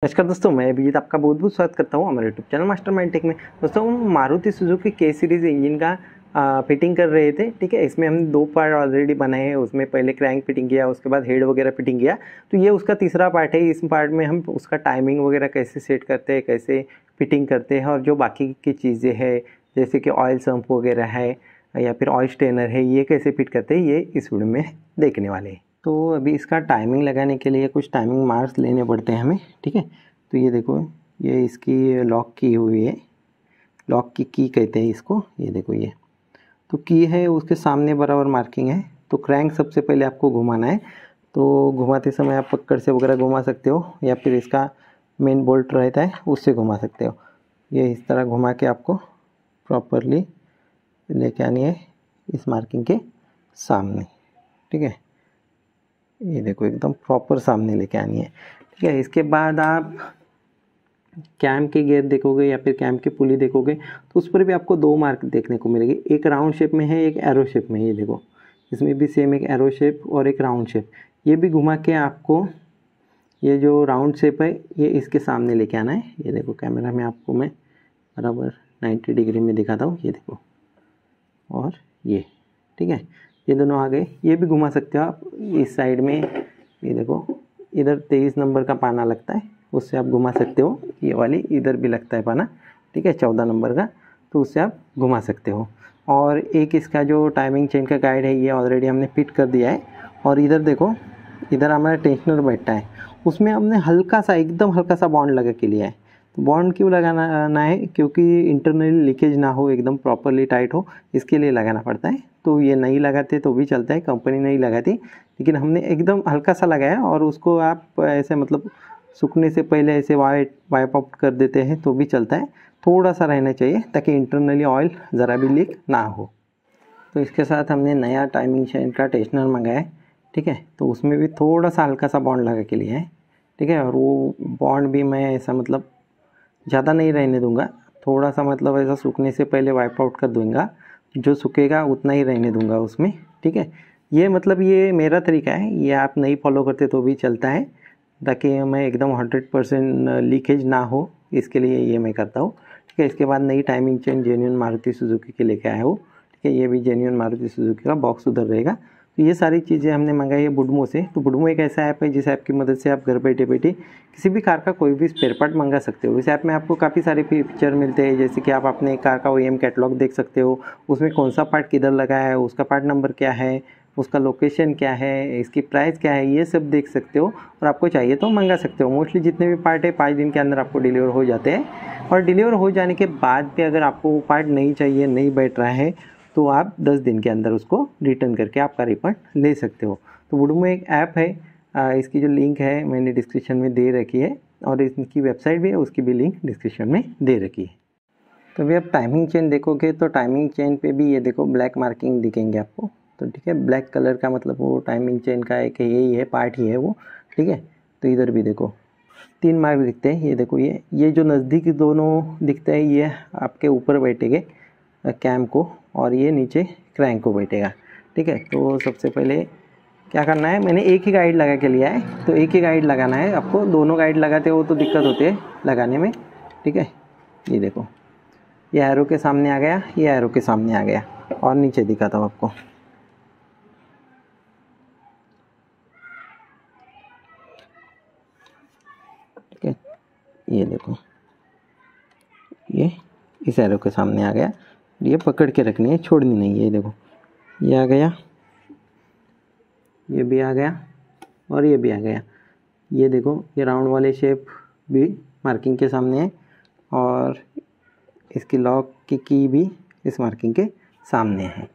नमस्कार दोस्तों, मैं अभिजीत आपका बहुत बहुत स्वागत करता हूं हमारे यूट्यूब चैनल मास्टरमाइंड टेक में। दोस्तों, हम मारुति सुजुकी के सीरीज़ इंजन का फिटिंग कर रहे थे। ठीक है, इसमें हमने 2 पार्ट ऑलरेडी बनाए हैं। उसमें पहले क्रैंक फिटिंग किया, उसके बाद हेड वगैरह फिटिंग किया। तो ये उसका तीसरा पार्ट है। इस पार्ट में हम उसका टाइमिंग वगैरह कैसे सेट करते हैं, कैसे फिटिंग करते हैं, और जो बाकी की चीज़ें हैं जैसे कि ऑयल सम्प वगैरह है या फिर ऑयल स्टेनर है, ये कैसे फिट करते हैं, ये इस वीडियो में देखने वाले हैं। तो अभी इसका टाइमिंग लगाने के लिए कुछ टाइमिंग मार्क्स लेने पड़ते हैं हमें। ठीक है, तो ये देखो, ये इसकी लॉक की हुई है, लॉक की कहते हैं इसको। ये देखो, ये तो की है, उसके सामने बराबर मार्किंग है। तो क्रैंक सबसे पहले आपको घुमाना है। तो घुमाते समय आप पकड़ से वगैरह घुमा सकते हो, या फिर इसका मेन बोल्ट रहता है उससे घुमा सकते हो। ये इस तरह घुमा के आपको प्रॉपरली लेके आनी है इस मार्किंग के सामने। ठीक है, ये देखो, एकदम प्रॉपर सामने लेके आनी है। ठीक है, इसके बाद आप कैम के गेयर देखोगे या फिर कैम की पुली देखोगे तो उस पर भी आपको 2 मार्क देखने को मिलेगी। एक राउंड शेप में है, एक एरो शेप में। ये देखो, इसमें भी सेम एक एरो शेप और एक राउंड शेप। ये भी घुमा के आपको ये जो राउंड शेप है ये इसके सामने लेके आना है। ये देखो, कैमरा में आपको मैं बराबर 90 डिग्री में दिखाता हूँ। ये देखो, और ये ठीक है, ये दोनों आ गए। ये भी घुमा सकते हो आप इस साइड में। ये देखो, इधर 23 नंबर का पाना लगता है, उससे आप घुमा सकते हो। ये वाली इधर भी लगता है पाना, ठीक है, 14 नंबर का, तो उससे आप घुमा सकते हो। और एक इसका जो टाइमिंग चेन का गाइड है ये ऑलरेडी हमने फिट कर दिया है। और इधर देखो, इधर हमारा टेंशनर बैठता है, उसमें हमने हल्का सा, एकदम हल्का सा बॉन्ड लगा के लिया है। तो बॉन्ड क्यों लगाना है? क्योंकि इंटरनली लीकेज ना हो, एकदम प्रॉपरली टाइट हो, इसके लिए लगाना पड़ता है। तो ये नहीं लगाते तो भी चलता है, कंपनी नहीं लगाती, लेकिन हमने एकदम हल्का सा लगाया। और उसको आप ऐसे मतलब सूखने से पहले ऐसे वाइप आउट कर देते हैं तो भी चलता है। थोड़ा सा रहना चाहिए ताकि इंटरनली ऑयल ज़रा भी लीक ना हो। तो इसके साथ हमने नया टाइमिंग चेन का टेंशनर मंगाया है। ठीक है, तो उसमें भी थोड़ा सा हल्का सा बॉन्ड लगा के लिया है। ठीक है, और वो बॉन्ड भी मैं ऐसा मतलब ज़्यादा नहीं रहने दूंगा, थोड़ा सा मतलब ऐसा सूखने से पहले वाइप आउट कर दूंगा। जो सूखेगा उतना ही रहने दूंगा उसमें। ठीक है, ये मतलब ये मेरा तरीका है, ये आप नहीं फॉलो करते तो भी चलता है, ताकि मैं एकदम 100% लीकेज ना हो, इसके लिए ये मैं करता हूँ। ठीक है, इसके बाद नई timing chain genuine Maruti Suzuki के लेके आया हूँ। ठीक है, ये भी जेन्युइन मारुति सुजुकी का बॉक्स उधर रहेगा। तो ये सारी चीज़ें हमने मंगाई है बुडमो से। तो बुडमो एक ऐसा ऐप है जिस ऐप की मदद से आप घर बैठे बैठे किसी भी कार का कोई भी स्पेयर पार्ट मंगा सकते हो। इस ऐप में आपको काफ़ी सारे फीचर मिलते हैं, जैसे कि आप अपने कार का OEM कैटलॉग देख सकते हो, उसमें कौन सा पार्ट किधर लगा है, उसका पार्ट नंबर क्या है, उसका लोकेशन क्या है, इसकी प्राइस क्या है, ये सब देख सकते हो। और आपको चाहिए तो मंगा सकते हो। मोस्टली जितने भी पार्ट है 5 दिन के अंदर आपको डिलीवर हो जाते हैं। और डिलीवर हो जाने के बाद भी अगर आपको वो पार्ट नहीं चाहिए, नहीं बैठ रहा है, तो आप 10 दिन के अंदर उसको रिटर्न करके आपका रिफंड ले सकते हो। तो वुडमो एक ऐप है, इसकी जो लिंक है मैंने डिस्क्रिप्शन में दे रखी है, और इसकी वेबसाइट भी है, उसकी भी लिंक डिस्क्रिप्शन में दे रखी है। तो अभी आप टाइमिंग चेन देखोगे तो टाइमिंग चेन पे भी ये देखो ब्लैक मार्किंग दिखेंगे आपको। तो ठीक है, ब्लैक कलर का मतलब वो टाइमिंग चेन का एक यही है, पार्ट ही है वो। ठीक है, तो इधर भी देखो 3 मार्क दिखते हैं। ये देखो, ये जो नज़दीक दोनों दिखते हैं ये आपके ऊपर बैठेंगे कैम को, और ये नीचे क्रैंक को बैठेगा। ठीक है, तो सबसे पहले क्या करना है, मैंने एक ही गाइड लगा के लिया है, तो एक ही गाइड लगाना है आपको। दोनों गाइड लगाते हो तो दिक्कत होती है लगाने में। ठीक है, ये देखो, ये एरो के सामने आ गया, ये एरो के सामने आ गया, और नीचे दिखाता हूँ आपको। ठीक है, ये देखो, ये इस एरो के सामने आ गया। ये पकड़ के रखनी है, छोड़नी नहीं है। ये देखो, ये आ गया, ये भी आ गया, और ये भी आ गया। ये देखो, ये राउंड वाले शेप भी मार्किंग के सामने है, और इसकी लॉक की भी इस मार्किंग के सामने है।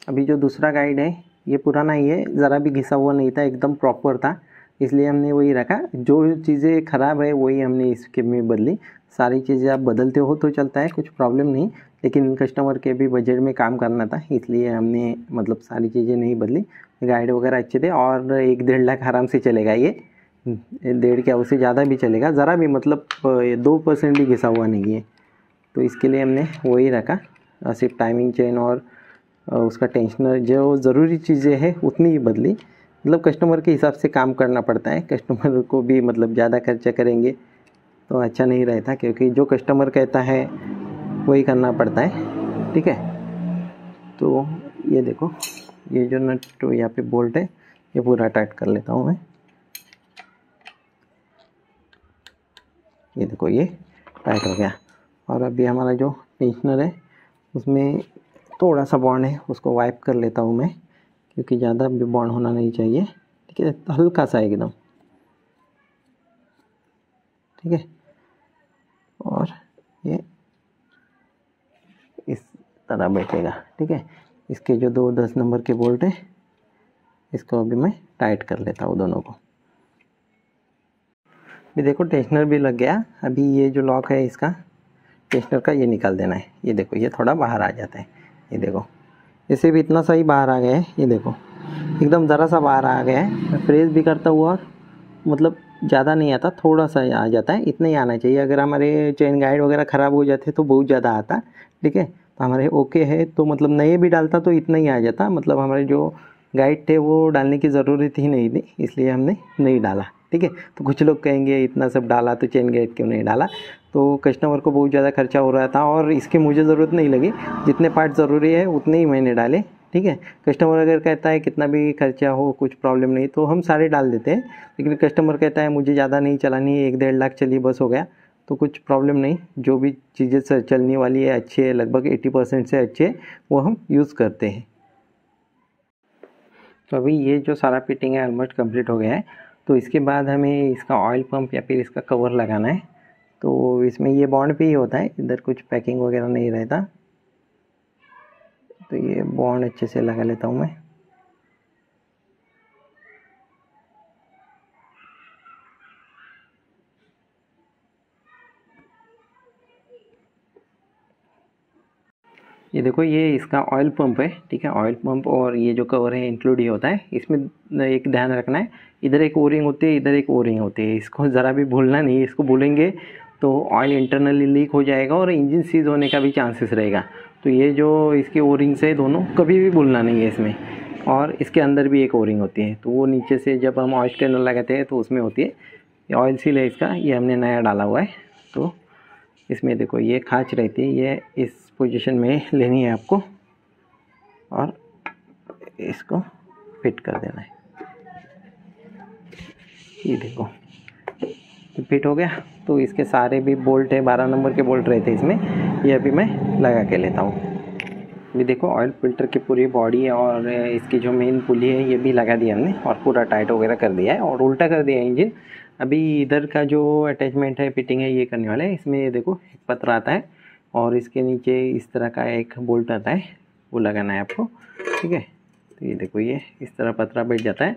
अभी जो दूसरा गाइड है ये पुराना ही है, ज़रा भी घिसा हुआ नहीं था, एकदम प्रॉपर था, इसलिए हमने वही रखा। जो चीज़ें ख़राब है वही हमने इसके में बदली। सारी चीज़ें आप बदलते हो तो चलता है, कुछ प्रॉब्लम नहीं, लेकिन कस्टमर के भी बजट में काम करना था, इसलिए हमने मतलब सारी चीज़ें नहीं बदली। गाइड वगैरह अच्छे थे, और 1-1.5 लाख आराम से चलेगा ये, 1.5 क्या उससे ज़्यादा भी चलेगा, ज़रा भी मतलब 2% भी घिसा हुआ नहीं है। तो इसके लिए हमने वही रखा, सिर्फ टाइमिंग चेन और उसका टेंशनर, जो ज़रूरी चीज़ें हैं उतनी ही बदली। मतलब कस्टमर के हिसाब से काम करना पड़ता है। कस्टमर को भी मतलब ज़्यादा खर्चा करेंगे तो अच्छा नहीं रहता, क्योंकि जो कस्टमर कहता है वही करना पड़ता है। ठीक है, तो ये देखो, ये जो नट तो यहाँ पे बोल्ट है ये पूरा टाइट कर लेता हूँ मैं। ये देखो ये टाइट हो गया। और अभी हमारा जो टेंशनर है उसमें थोड़ा सा बॉन्ड है, उसको वाइप कर लेता हूँ मैं, क्योंकि ज़्यादा भी बॉन्ड होना नहीं चाहिए। ठीक है, तो हल्का सा एकदम। ठीक है, और ये इस तरह बैठेगा। ठीक है, इसके जो 2 10 नंबर के बोल्ट हैं इसको अभी मैं टाइट कर लेता हूँ दोनों को। भी देखो टेंशनर भी लग गया। अभी ये जो लॉक है इसका टेंशनर का ये निकाल देना है। ये देखो ये थोड़ा बाहर आ जाता है। ये देखो इसे भी इतना सही बाहर आ गया है। ये देखो एकदम ज़रा सा बाहर आ गया है। मैं प्रेस भी करता हुआ मतलब ज़्यादा नहीं आता, थोड़ा सा आ जाता है, इतना ही आना चाहिए। अगर हमारे चेन गाइड वगैरह ख़राब हो जाते तो बहुत ज़्यादा आता। ठीक है, तो हमारे ओके है तो मतलब नए भी डालता तो इतना ही आ जाता। मतलब हमारे जो गाइड थे वो डालने की ज़रूरत ही नहीं थी, इसलिए हमने नहीं डाला। ठीक है, तो कुछ लोग कहेंगे इतना सब डाला तो चेन गाइड क्यों नहीं डाला। तो कस्टमर को बहुत ज़्यादा खर्चा हो रहा था और इसकी मुझे ज़रूरत नहीं लगी। जितने पार्ट ज़रूरी है उतने ही मैंने डाले। ठीक है, कस्टमर अगर कहता है कितना भी खर्चा हो कुछ प्रॉब्लम नहीं तो हम सारे डाल देते हैं। लेकिन कस्टमर कहता है मुझे ज़्यादा नहीं चलानी है, 1 डेढ़ लाख चलिए बस हो गया, तो कुछ प्रॉब्लम नहीं। जो भी चीज़ें चलने वाली है अच्छी है, लगभग 80% से अच्छे वो हम यूज़ करते हैं। तो अभी ये जो सारा फिटिंग है ऑलमोस्ट कंप्लीट हो गया है। तो इसके बाद हमें इसका ऑयल पंप या फिर इसका कवर लगाना है। तो इसमें ये बॉन्ड पे ही होता है, इधर कुछ पैकिंग वगैरह नहीं रहता। तो ये बॉन्ड अच्छे से लगा लेता हूँ मैं। ये देखो ये इसका ऑयल पंप है। ठीक है, ऑयल पंप और ये जो कवर है इंक्लूड ही होता है। इसमें एक ध्यान रखना है, इधर एक ओरिंग होती है, इधर एक ओरिंग होती है। इसको ज़रा भी भूलना नहीं है। इसको भूलेंगे तो ऑयल इंटरनली लीक हो जाएगा और इंजन सीज होने का भी चांसेस रहेगा। तो ये जो इसके ओरिंग्स है दोनों कभी भी भूलना नहीं है इसमें। और इसके अंदर भी एक ओरिंग होती है, तो वो नीचे से जब हम ऑयल स्टेनर लगाते हैं तो उसमें होती है। ये ऑयल सील है इसका, ये हमने नया डाला हुआ है। तो इसमें देखो ये खांच रहती है, ये इस पोजीशन में लेनी है आपको और इसको फिट कर देना है। ये देखो फिट हो गया। तो इसके सारे भी बोल्ट है, 12 नंबर के बोल्ट रहते हैं इसमें। ये अभी मैं लगा के लेता हूँ। ये देखो ऑयल फिल्टर की पूरी बॉडी और इसकी जो मेन पुली है ये भी लगा दिया हमने और पूरा टाइट वगैरह कर दिया है और उल्टा कर दिया है इंजन। अभी इधर का जो अटैचमेंट है फिटिंग है ये करने वाला है। इसमें ये देखो एक पत्र आता है और इसके नीचे इस तरह का एक बोल्ट आता है, वो लगाना है आपको। ठीक है, तो ये देखो ये इस तरह पतरा बैठ जाता है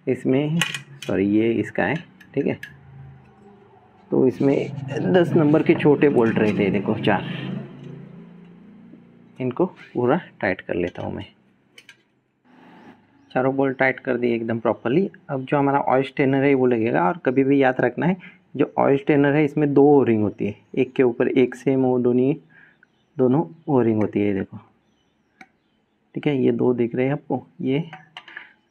इसमें। सॉरी ये इसका है। ठीक है, तो इसमें 10 नंबर के छोटे बोल्ट रहते हैं, देखो 4। इनको पूरा टाइट कर लेता हूँ मैं। चारों बोल्ट टाइट कर दिए एकदम प्रॉपरली। अब जो हमारा ऑयल स्टेनर है वो लगेगा। और कभी भी याद रखना है जो ऑयल स्टेनर है इसमें 2 ओरिंग होती है, एक के ऊपर एक सेम वो दोनों ओरिंग होती है। देखो ठीक है, ये 2 दिख रहे हैं आपको, ये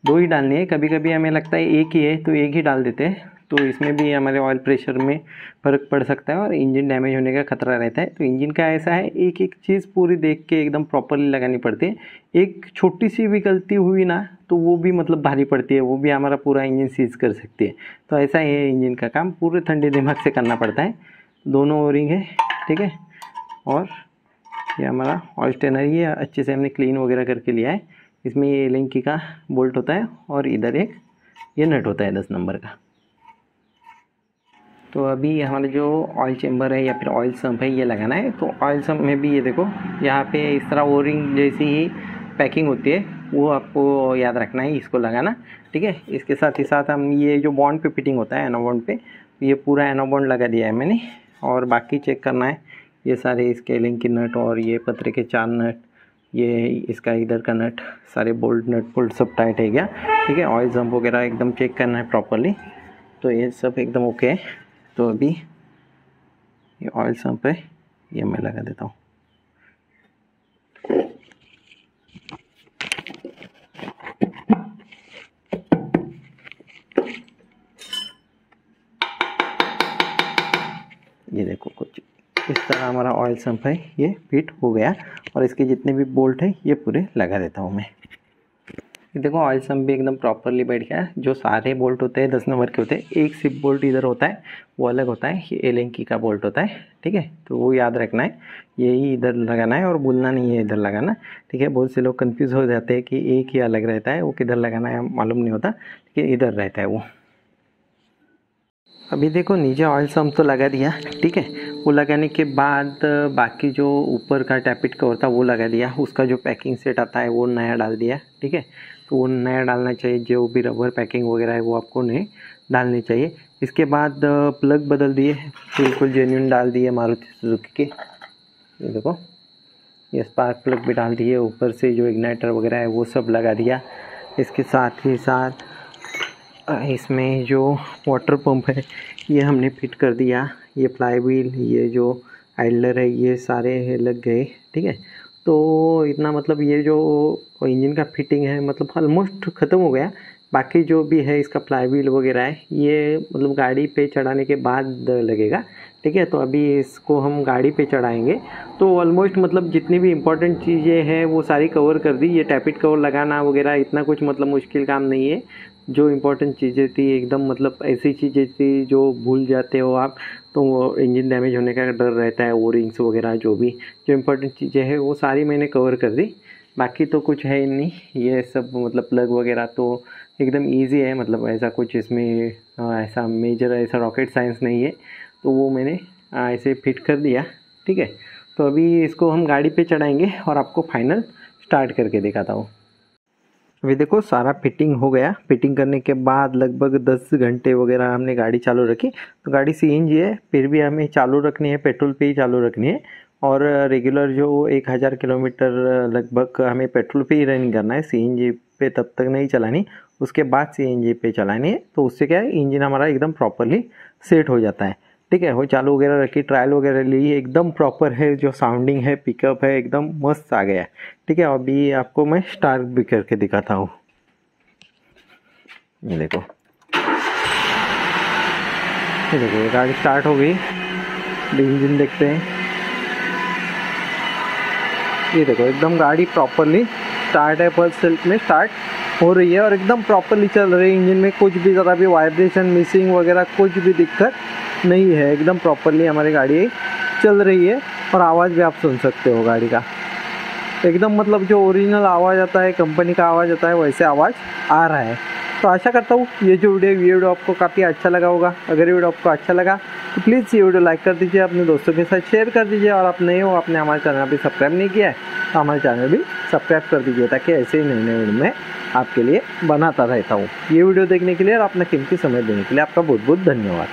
2 ही डालनी है। कभी कभी हमें लगता है एक ही है तो एक ही डाल देते हैं, तो इसमें भी हमारे ऑयल प्रेशर में फ़र्क पड़ सकता है और इंजन डैमेज होने का खतरा रहता है। तो इंजन का ऐसा है एक एक चीज़ पूरी देख के एकदम प्रॉपरली लगानी पड़ती है। एक छोटी सी भी गलती हुई ना तो वो भी मतलब भारी पड़ती है, वो भी हमारा पूरा इंजन सीज कर सकती है। तो ऐसा ही है इंजन का काम, पूरे ठंडे दिमाग से करना पड़ता है। दोनों ओरिंग है। ठीक है, और ये हमारा ऑयल स्टेनर ये अच्छे से हमने क्लीन वगैरह करके लिया है। इसमें ये एलेंकी का बोल्ट होता है और इधर एक ये नट होता है 10 नंबर का। तो अभी हमारा जो ऑयल चेम्बर है या फिर ऑयल सम्प है ये लगाना है। तो ऑयल सम्प में भी ये देखो यहाँ पे इस तरह ओरिंग जैसी ही पैकिंग होती है, वो आपको याद रखना है, इसको लगाना। ठीक है, इसके साथ ही साथ हम ये जो बॉन्ड पे फिटिंग होता है एनो बॉन्ड पे, ये पूरा एनो बॉन्ड लगा दिया है मैंने। और बाकी चेक करना है ये सारे इसके लिंक की नट और ये पतरे के 4 नट, ये इसका इधर का नट, सारे बोल्ट नट बोल्ट सब टाइट है क्या। ठीक है, ऑयल जंप वगैरह एकदम चेक करना है प्रॉपरली। तो ये सब एकदम ओके है। तो अभी ये ऑयल सम्प है ये मैं लगा देता हूँ। ये देखो कुछ इस तरह हमारा ऑयल सम्प है ये फिट हो गया और इसके जितने भी बोल्ट है ये पूरे लगा देता हूँ मैं। ये देखो ऑयल सम्प भी एकदम प्रॉपरली बैठ गया। जो सारे बोल्ट होते हैं 10 नंबर के होते हैं, एक सिप बोल्ट इधर होता है वो अलग होता है, ये एलेंकी का बोल्ट होता है, ठीक है। तो वो याद रखना है, यही इधर लगाना है और भूलना नहीं है इधर लगाना, ठीक है। बहुत से लोग कंफ्यूज हो जाते हैं कि एक ही अलग रहता है, वो किधर लगाना है मालूम नहीं होता, ठीक है, इधर रहता है वो। अभी देखो नीचे ऑयल सम्प तो लगा दिया, ठीक है। वो लगाने के बाद बाकी जो ऊपर का टैपिट कवर था वो लगा दिया, उसका जो पैकिंग सेट आता है वो नया डाल दिया, ठीक है। तो वो नया डालना चाहिए, जो भी रबर पैकिंग वगैरह है वो आपको नए डालने चाहिए। इसके बाद प्लग बदल दिए, बिल्कुल जेन्युइन डाल दिए मारुति सुजुकी के। ये देखो ये स्पार्क प्लग भी डाल दिए, ऊपर से जो इग्नाइटर वगैरह है वो सब लगा दिया। इसके साथ ही साथ इसमें जो वाटर पंप है ये हमने फिट कर दिया। ये फ्लाई व्हील, ये जो आइडलर है ये सारे लग गए, ठीक है। तो इतना मतलब ये जो इंजन का फिटिंग है मतलब ऑलमोस्ट ख़त्म हो गया। बाकी जो भी है इसका फ्लाई व्हील वगैरह है ये मतलब गाड़ी पे चढ़ाने के बाद लगेगा, ठीक है। तो अभी इसको हम गाड़ी पे चढ़ाएंगे तो ऑलमोस्ट मतलब जितनी भी इम्पोर्टेंट चीज़ें हैं वो सारी कवर कर दी। ये टैपिट कवर लगाना वगैरह इतना कुछ मतलब मुश्किल काम नहीं है। जो इम्पोर्टेंट चीज़ें थी एकदम मतलब ऐसी चीज़ें थी जो भूल जाते हो आप तो वो इंजन डैमेज होने का डर रहता है। ओ रिंग्स वगैरह जो भी जो इम्पोर्टेंट चीज़ें हैं वो सारी मैंने कवर कर दी। बाकी तो कुछ है ही नहीं, ये सब मतलब प्लग वगैरह तो एकदम इजी है, मतलब ऐसा कुछ इसमें ऐसा मेजर ऐसा रॉकेट साइंस नहीं है। तो वो मैंने ऐसे फिट कर दिया, ठीक है। तो अभी इसको हम गाड़ी पे चढ़ाएंगे और आपको फाइनल स्टार्ट करके दिखाता हूँ। अभी देखो सारा फिटिंग हो गया। फिटिंग करने के बाद लगभग 10 घंटे वगैरह हमने गाड़ी चालू रखी। तो गाड़ी सीएनजी है, फिर भी हमें चालू रखनी है, पेट्रोल पे ही चालू रखनी है। और रेगुलर जो 1000 किलोमीटर लगभग हमें पेट्रोल पे ही रनिंग करना है, सीएनजी पे तब तक नहीं चलानी, उसके बाद सीएनजी पे चलानी है। तो उससे क्या है इंजन हमारा एकदम प्रॉपरली सेट हो जाता है, ठीक है। वो चालू वगैरह रखी, ट्रायल वगैरह ली, एकदम प्रॉपर है, जो साउंडिंग है पिकअप है एकदम मस्त आ गया है, ठीक है। अभी आपको मैं स्टार्ट भी करके दिखाता हूँ। ये देखो ये गाड़ी स्टार्ट हो गई। इंजन देखते हैं, ये देखो एकदम गाड़ी प्रॉपरली स्टार्ट है, फर्स्ट सेल्फ में स्टार्ट हो रही है और एकदम प्रॉपरली चल रही है। इंजन में कुछ भी ज़रा भी वाइब्रेशन मिसिंग वगैरह कुछ भी दिक्कत नहीं है, एकदम प्रॉपरली हमारी गाड़ी चल रही है। और आवाज़ भी आप सुन सकते हो गाड़ी का, एकदम मतलब जो ओरिजिनल आवाज़ आता है, कंपनी का आवाज़ आता है, वैसे आवाज़ आ रहा है। तो आशा करता हूँ ये जो वीडियो आपको काफ़ी अच्छा लगा होगा। अगर ये वीडियो आपको अच्छा लगा तो प्लीज़ ये वीडियो लाइक कर दीजिए, अपने दोस्तों के साथ शेयर कर दीजिए। और आप नए हो, आपने हमारे चैनल अभी सब्सक्राइब नहीं किया है तो हमारे चैनल भी सब्सक्राइब कर दीजिए, ताकि ऐसे ही नए वीडियो में आपके लिए बनाता रहता हूँ। ये वीडियो देखने के लिए और अपना कीमती समय देने के लिए आपका बहुत बहुत धन्यवाद।